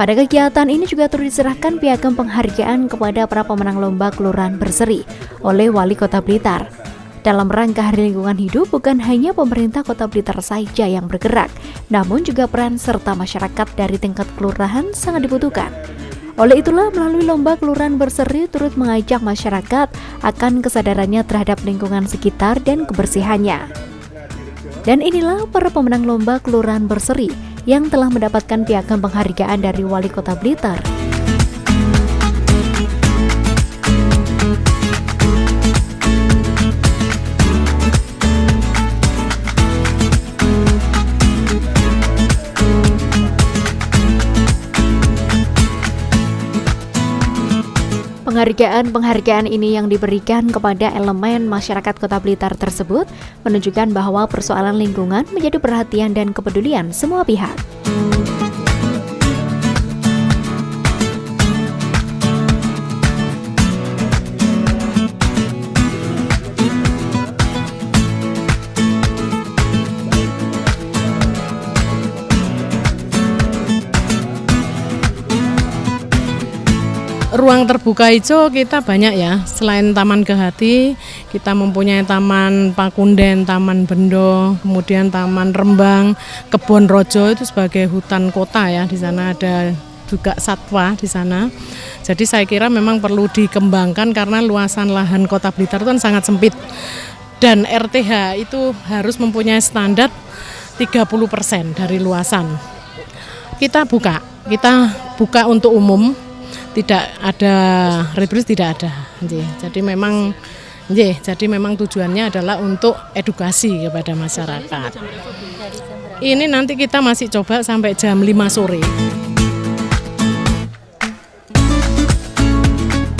Pada kegiatan ini juga turut diserahkan piagam penghargaan kepada para pemenang lomba Kelurahan Berseri oleh Wali Kota Blitar. Dalam rangka Hari Lingkungan Hidup, bukan hanya pemerintah Kota Blitar saja yang bergerak, namun juga peran serta masyarakat dari tingkat kelurahan sangat dibutuhkan. Oleh itulah, melalui lomba Kelurahan Berseri turut mengajak masyarakat akan kesadarannya terhadap lingkungan sekitar dan kebersihannya. Dan inilah para pemenang lomba Kelurahan Berseri yang telah mendapatkan piagam penghargaan dari Wali Kota Blitar. Penghargaan ini yang diberikan kepada elemen masyarakat Kota Blitar tersebut menunjukkan bahwa persoalan lingkungan menjadi perhatian dan kepedulian semua pihak. Ruang terbuka hijau kita banyak ya, selain Taman Kehati, kita mempunyai Taman Pakunden, Taman Bendo, kemudian Taman Rembang, Kebon Rojo itu sebagai hutan kota ya, di sana ada juga satwa di sana. Jadi saya kira memang perlu dikembangkan karena luasan lahan Kota Blitar itu kan sangat sempit. Dan RTH itu harus mempunyai standar 30% dari luasan. Kita buka untuk umum. Tidak ada repress, tidak ada. Jadi memang tujuannya adalah untuk edukasi kepada masyarakat. Ini nanti kita masih coba sampai jam 5 sore.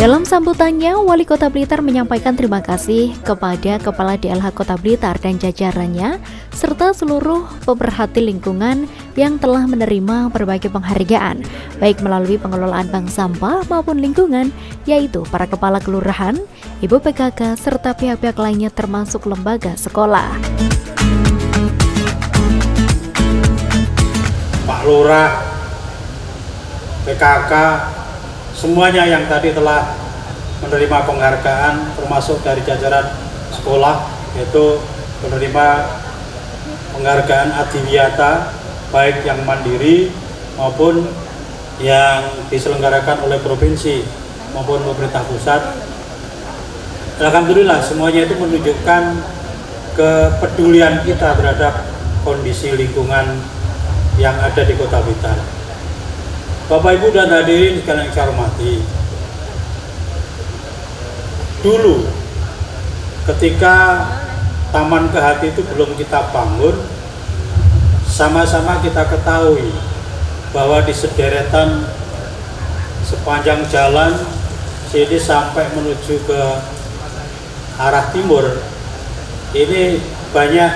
Dalam sambutannya, Wali Kota Blitar menyampaikan terima kasih kepada Kepala DLH Kota Blitar dan jajarannya, serta seluruh pemerhati lingkungan yang telah menerima berbagai penghargaan, baik melalui pengelolaan bank sampah maupun lingkungan, yaitu para kepala kelurahan, ibu PKK, serta pihak-pihak lainnya termasuk lembaga sekolah. Pak Lurah, PKK, semuanya yang tadi telah menerima penghargaan termasuk dari jajaran sekolah, yaitu menerima penghargaan Adiwiyata baik yang mandiri maupun yang diselenggarakan oleh provinsi maupun pemerintah pusat. Alhamdulillah semuanya itu menunjukkan kepedulian kita terhadap kondisi lingkungan yang ada di Kota Blitar. Bapak Ibu dan hadirin sekalian yang saya hormati, dulu ketika Taman Kehati itu belum kita bangun, sama-sama kita ketahui bahwa di sederetan sepanjang jalan sini sampai menuju ke arah timur, ini banyak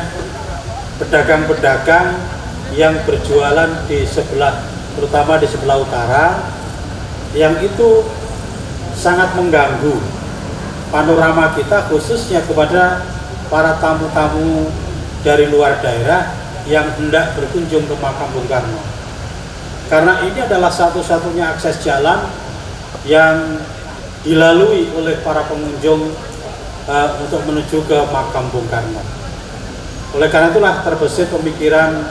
pedagang-pedagang yang berjualan di sebelah, terutama di sebelah utara, yang itu sangat mengganggu panorama kita, khususnya kepada para tamu-tamu dari luar daerah yang hendak berkunjung ke makam Bung Karno. Karena ini adalah satu-satunya akses jalan yang dilalui oleh para pengunjung untuk menuju ke makam Bung Karno. Oleh karena itulah terbesit pemikiran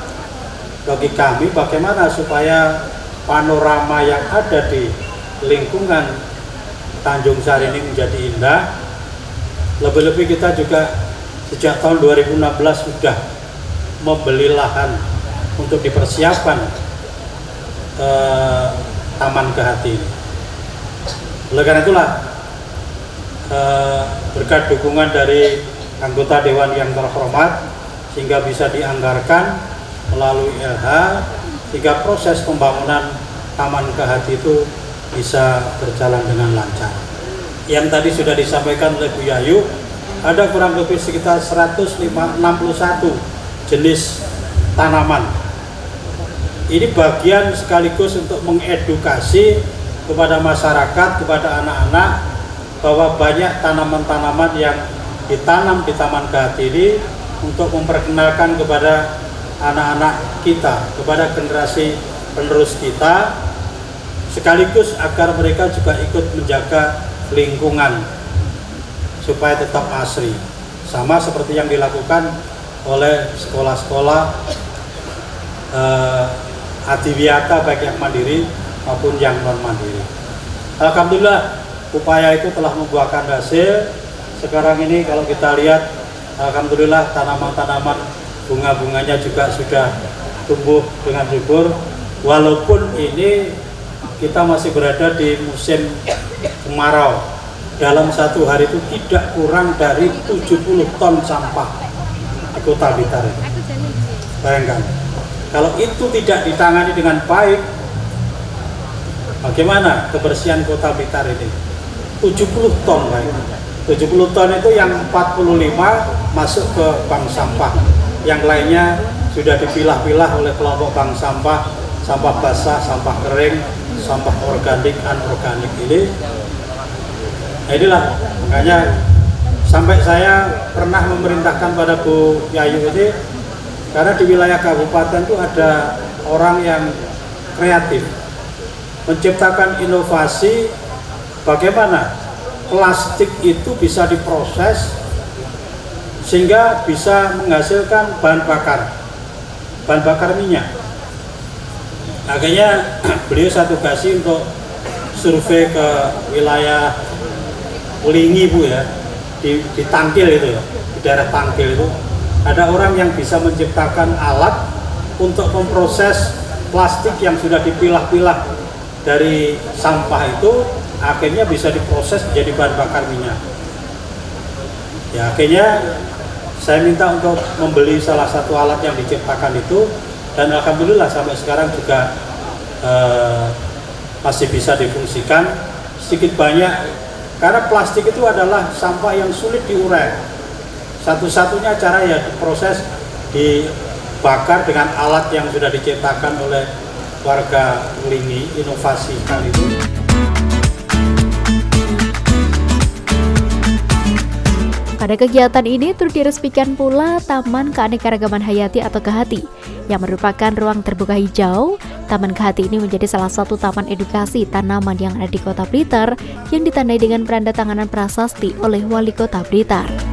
bagi kami bagaimana supaya panorama yang ada di lingkungan Tanjung Sari ini menjadi indah. Lebih-lebih kita juga sejak tahun 2016 sudah membeli lahan untuk dipersiapkan Taman Kehati ini. Oleh karena itulah berkat dukungan dari anggota Dewan yang terhormat sehingga bisa dianggarkan melalui LH, sehingga proses pembangunan Taman Kehati itu bisa berjalan dengan lancar. Yang tadi sudah disampaikan oleh Bu Yayu, ada kurang lebih sekitar 161 jenis tanaman. Ini bagian sekaligus untuk mengedukasi kepada masyarakat, kepada anak-anak, bahwa banyak tanaman-tanaman yang ditanam di Taman Kehati ini untuk memperkenalkan kepada anak-anak kita, kepada generasi penerus kita, sekaligus agar mereka juga ikut menjaga lingkungan supaya tetap asri, sama seperti yang dilakukan oleh sekolah-sekolah adiwiyata baik yang mandiri maupun yang non mandiri. Alhamdulillah upaya itu telah membuahkan hasil. Sekarang ini kalau kita lihat, alhamdulillah tanaman-tanaman bunga-bunganya juga sudah tumbuh dengan subur. Walaupun ini kita masih berada di musim kemarau, dalam satu hari itu tidak kurang dari 70 ton sampah di Kota Blitar. Bayangkan, kalau itu tidak ditangani dengan baik, bagaimana kebersihan Kota Blitar ini? 70 ton, baik. 70 ton itu yang 45 masuk ke bank sampah, yang lainnya sudah dipilah-pilah oleh kelompok bank sampah, sampah basah, sampah kering, sampah organik, anorganik ini. Nah, inilah makanya sampai saya pernah memerintahkan pada Bu Yayu ini, karena di wilayah kabupaten itu ada orang yang kreatif menciptakan inovasi bagaimana plastik itu bisa diproses sehingga bisa menghasilkan bahan bakar minyak. Akhirnya beliau saya tugasi untuk survei ke wilayah Ulingi, Bu, ya, di Tangkil itu ya, di daerah Tangkil itu ada orang yang bisa menciptakan alat untuk memproses plastik yang sudah dipilah-pilah dari sampah itu, akhirnya bisa diproses menjadi bahan bakar minyak. Ya, akhirnya saya minta untuk membeli salah satu alat yang diciptakan itu, dan alhamdulillah sampai sekarang juga masih bisa difungsikan sedikit banyak, karena plastik itu adalah sampah yang sulit diurai. Satu-satunya cara ya diproses, dibakar dengan alat yang sudah diciptakan oleh warga Ulingi, inovasi kali itu. Pada kegiatan ini turut diresmikan pula Taman Keanekaragaman Hayati atau KeHati, yang merupakan ruang terbuka hijau. Taman KeHati ini menjadi salah satu taman edukasi tanaman yang ada di Kota Blitar yang ditandai dengan penandatanganan prasasti oleh Wali Kota Blitar.